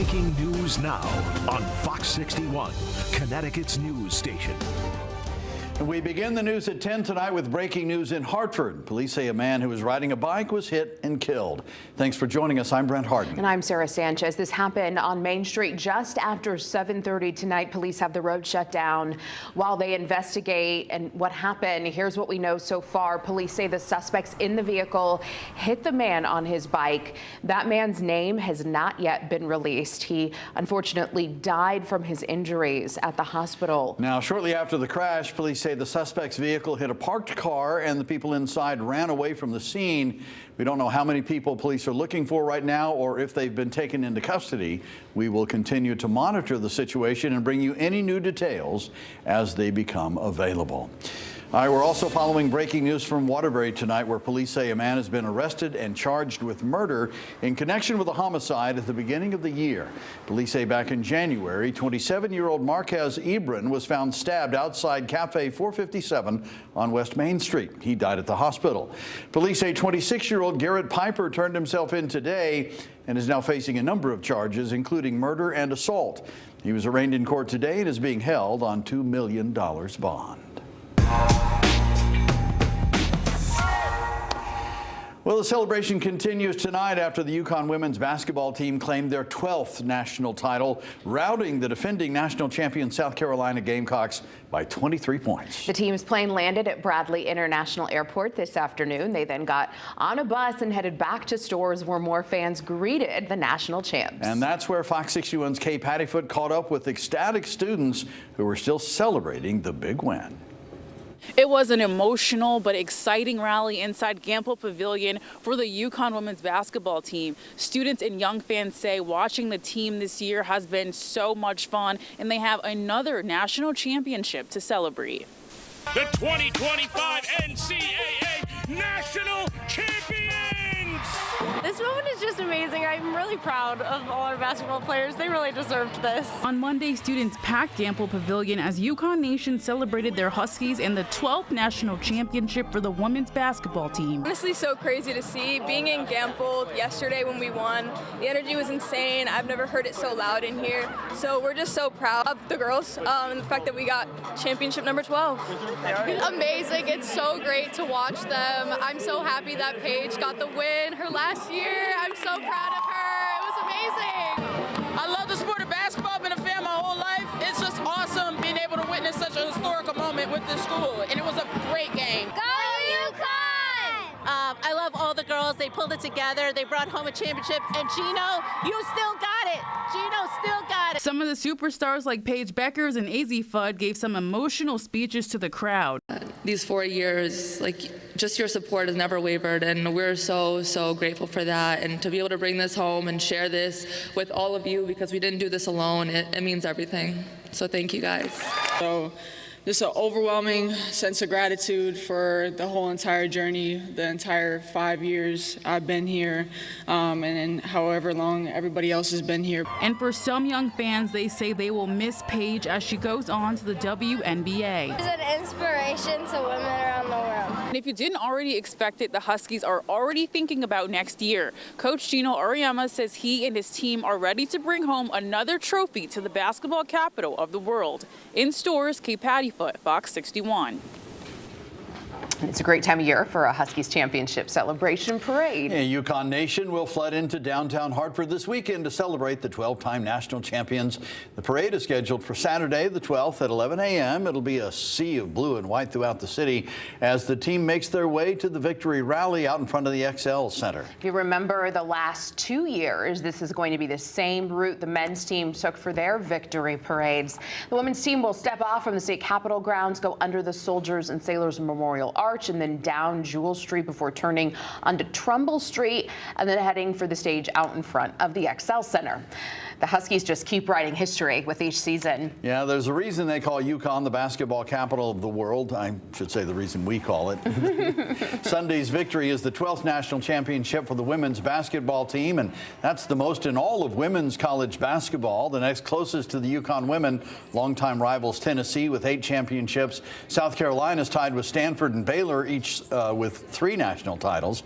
Breaking news now on Fox 61, Connecticut's news station. And we begin the news at 10 tonight with breaking news in Hartford. Police say a man who was riding a bike was hit and killed. Thanks for joining us. I'm Brent Harden. And I'm Sarah Sanchez. This happened on Main Street just after 7:30 tonight. Police have the road shut down while they investigate and what happened. Here's what we know so far. Police say the suspects in the vehicle hit the man on his bike. That man's name has not yet been released. He unfortunately died from his injuries at the hospital. Now, shortly after the crash, police say the suspect's vehicle hit a parked car and the people inside ran away from the scene. We don't know how many people police are looking for right now or if they've been taken into custody. We will continue to monitor the situation and bring you any new details as they become available. We're also following breaking news from Waterbury tonight, where police say a man has been arrested and charged with murder in connection with a homicide at the beginning of the year. Police say back in January, 27-year-old Marquez Ebron was found stabbed outside Cafe 457 on West Main Street. He died at the hospital. Police say 26-year-old Garrett Piper turned himself in today and is now facing a number of charges, including murder and assault. He was arraigned in court today and is being held on $2 million bond. Well, the celebration continues tonight after the UConn women's basketball team claimed their 12th national title, routing the defending national champion South Carolina Gamecocks by 23 points. The team's plane landed at Bradley International Airport this afternoon. They then got on a bus and headed back to stores where more fans greeted the national champs. And that's where Fox 61's Kay Pattyfoot caught up with ecstatic students who were still celebrating the big win. It was an emotional but exciting rally inside Gamble Pavilion for the UConn women's basketball team. Students and young fans say watching the team this year has been so much fun, and they have another national championship to celebrate. The 2025 NCAA National Champions! This moment is just amazing. I'm really proud of all our basketball players. They really deserved this. On Monday, students packed Gamble Pavilion as UConn Nation celebrated their Huskies and the 12th national championship for the women's basketball team. Honestly, so crazy to see. Being in Gamble yesterday when we won, the energy was insane. I've never heard it so loud in here. So we're just so proud of the girls and the fact that we got championship number 12. Amazing. It's so great to watch them. I'm so happy that Paige got the win her last year. I'm so proud of her. It was amazing. I love the sport of basketball. I've been a fan my whole life. It's just awesome being able to witness such a historical moment with this school. And it was a great game. Go UConn! I love all the girls. They pulled it together. They brought home a championship. And Gino, you still got it. Gino still got it. Some of the superstars like Paige Beckers and AZ Fudd gave some emotional speeches to the crowd. These 4 years, just your support has never wavered, and we're so grateful for that. And to be able to bring this home and share this with all of you, because we didn't do this alone, it means everything. So thank you guys. So just an overwhelming sense of gratitude for the whole entire journey, the entire 5 years I've been here, and then however long everybody else has been here. And for some young fans, they say they will miss Paige as she goes on to the WNBA. She's an inspiration to women around the world. And if you didn't already expect it, the Huskies are already thinking about next year. Coach Gino Auriemma says he and his team are ready to bring home another trophy to the basketball capital of the world. In stores, Kay Pattyfoot, Fox 61. It's a great time of year for a Huskies championship celebration parade. Yeah, UConn Nation will flood into downtown Hartford this weekend to celebrate the 12-time national champions. The parade is scheduled for Saturday, the 12th at 11 a.m. It'll be a sea of blue and white throughout the city as the team makes their way to the victory rally out in front of the XL Center. If you remember the last 2 years, this is going to be the same route the men's team took for their victory parades. The women's team will step off from the state capitol grounds, go under the Soldiers and Sailors Memorial Arch, and then down Jewel Street before turning onto Trumbull Street and then heading for the stage out in front of the XL Center. The Huskies just keep writing history with each season. Yeah, there's a reason they call UConn the basketball capital of the world. I should say the reason we call it. Sunday's victory is the 12th national championship for the women's basketball team, and that's the most in all of women's college basketball. The next closest to the UConn women, longtime rivals Tennessee with 8 championships. South Carolina's tied with Stanford and Baylor, each with 3 national titles.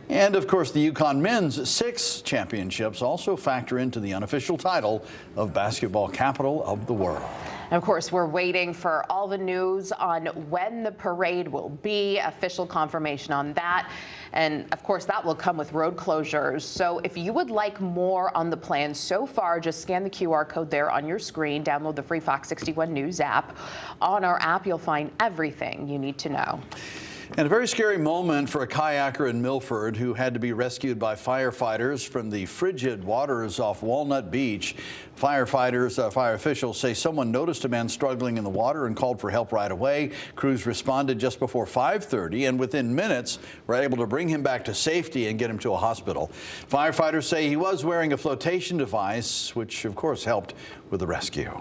And of course, the UConn men's 6 championships also factor into the unofficial title of basketball capital of the world. Of course, we're waiting for all the news on when the parade will be, official confirmation on that. And of course, that will come with road closures. So if you would like more on the plans so far, just scan the QR code there on your screen, download the free Fox 61 News app. On our app, you'll find everything you need to know. And a very scary moment for a kayaker in Milford who had to be rescued by firefighters from the frigid waters off Walnut Beach. Fire officials say someone noticed a man struggling in the water and called for help right away. Crews responded just before 5:30 and within minutes were able to bring him back to safety and get him to a hospital. Firefighters say he was wearing a flotation device, which of course helped with the rescue.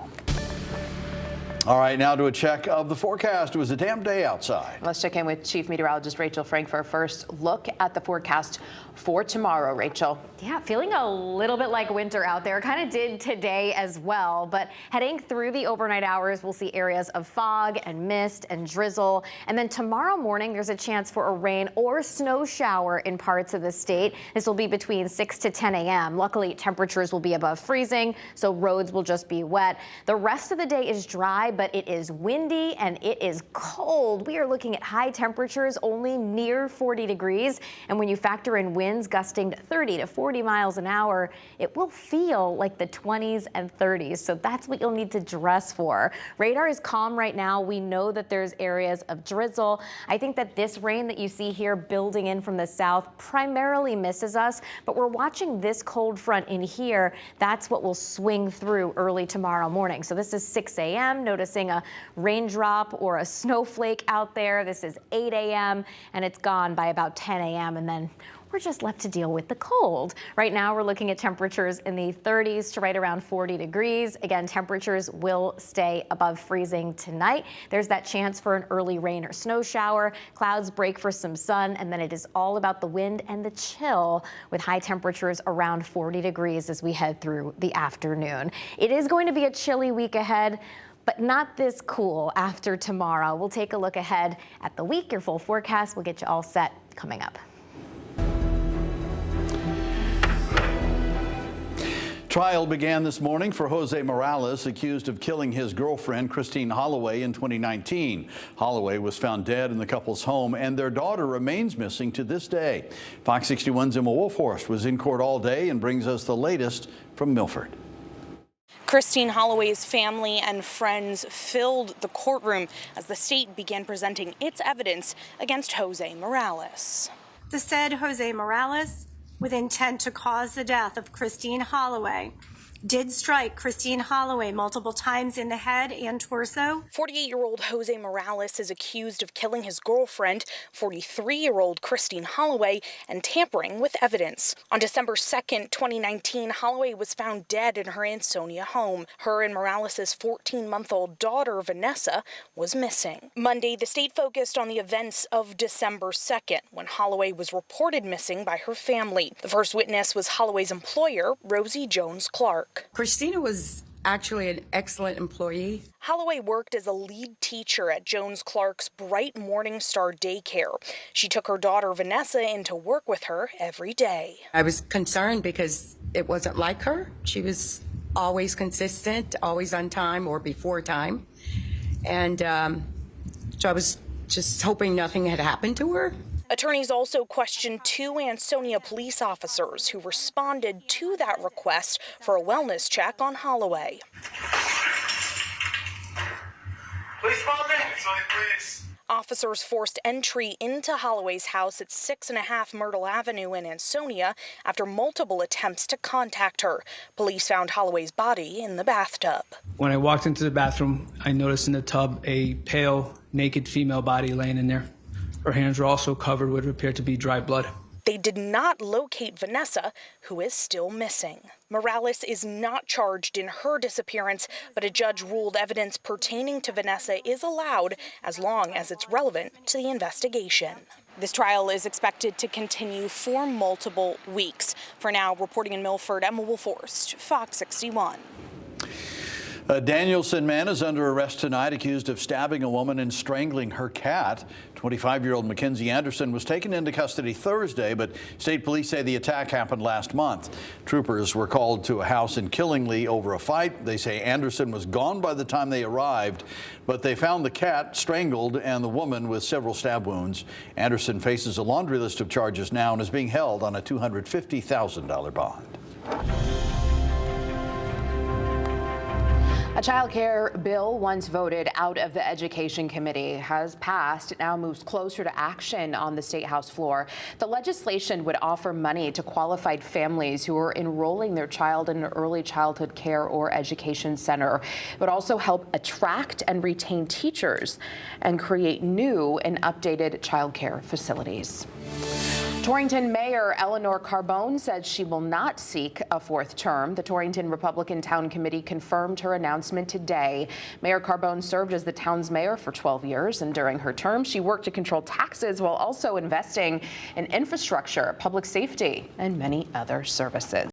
All right, now to a check of the forecast. It was a damp day outside. Let's check in with Chief Meteorologist Rachel Frank for a first look at the forecast for tomorrow. Rachel. Yeah, feeling a little bit like winter out there. Kind of did today as well, but heading through the overnight hours, we'll see areas of fog and mist and drizzle. And then tomorrow morning, there's a chance for a rain or snow shower in parts of the state. This will be between 6 to 10 a.m. Luckily, temperatures will be above freezing, so roads will just be wet. The rest of the day is dry, but it is windy and it is cold. We are looking at high temperatures only near 40 degrees. And when you factor in winds gusting to 30 to 40 miles an hour, it will feel like the 20s and 30s. So that's what you'll need to dress for. Radar is calm right now. We know that there's areas of drizzle. I think that this rain that you see here building in from the south primarily misses us, but we're watching this cold front in here. That's what will swing through early tomorrow morning. So this is 6 a.m. Noticing a raindrop or a snowflake out there. This is 8 a.m. and it's gone by about 10 a.m. and then we're just left to deal with the cold. Right now, we're looking at temperatures in the 30s to right around 40 degrees. Again, temperatures will stay above freezing tonight. There's that chance for an early rain or snow shower. Clouds break for some sun, and then it is all about the wind and the chill with high temperatures around 40 degrees as we head through the afternoon. It is going to be a chilly week ahead, but not this cool after tomorrow. We'll take a look ahead at the week. Your full forecast will get you all set coming up. Trial began this morning for Jose Morales, accused of killing his girlfriend, Christine Holloway, in 2019. Holloway was found dead in the couple's home, and their daughter remains missing to this day. Fox 61's Emma Wolfhorst was in court all day and brings us the latest from Milford. Christine Holloway's family and friends filled the courtroom as the state began presenting its evidence against Jose Morales. The said Jose Morales, with intent to cause the death of Christine Holloway, did strike Christine Holloway multiple times in the head and torso. 48-year-old Jose Morales is accused of killing his girlfriend, 43-year-old Christine Holloway, and tampering with evidence. On December 2nd, 2019, Holloway was found dead in her Ansonia home. Her and Morales' 14-month-old daughter, Vanessa, was missing. Monday, the state focused on the events of December 2nd, when Holloway was reported missing by her family. The first witness was Holloway's employer, Rosie Jones-Clark. Christina was actually an excellent employee. Holloway worked as a lead teacher at Jones-Clark's Bright Morning Star daycare. She took her daughter Vanessa in to work with her every day. I was concerned because it wasn't like her. She was always consistent, always on time or before time. And so I was just hoping nothing had happened to her. Attorneys also questioned 2 Ansonia police officers who responded to that request for a wellness check on Holloway. Please follow me. Please. Officers forced entry into Holloway's house at 6.5 Myrtle Avenue in Ansonia after multiple attempts to contact her. Police found Holloway's body in the bathtub. When I walked into the bathroom, I noticed in the tub a pale, naked female body laying in there. Her hands were also covered with what appeared to be dry blood. They did not locate Vanessa, who is still missing. Morales is not charged in her disappearance, but a judge ruled evidence pertaining to Vanessa is allowed as long as it's relevant to the investigation. This trial is expected to continue for multiple weeks. For now, reporting in Milford, Emma Wolfhorst, Fox 61. A Danielson man is under arrest tonight, accused of stabbing a woman and strangling her cat. 25-year-old Mackenzie Anderson was taken into custody Thursday, but state police say the attack happened last month. Troopers were called to a house in Killingly over a fight. They say Anderson was gone by the time they arrived, but they found the cat strangled and the woman with several stab wounds. Anderson faces a laundry list of charges now and is being held on a $250,000 bond. A child care bill once voted out of the Education Committee has passed. It now moves closer to action on the State House floor. The legislation would offer money to qualified families who are enrolling their child in an early childhood care or education center. It would also help attract and retain teachers and create new and updated child care facilities. Torrington Mayor Eleanor Carbone said she will not seek a fourth term. The Torrington Republican Town Committee confirmed her announcement today. Mayor Carbone served as the town's mayor for 12 years, and during her term, she worked to control taxes while also investing in infrastructure, public safety, and many other services.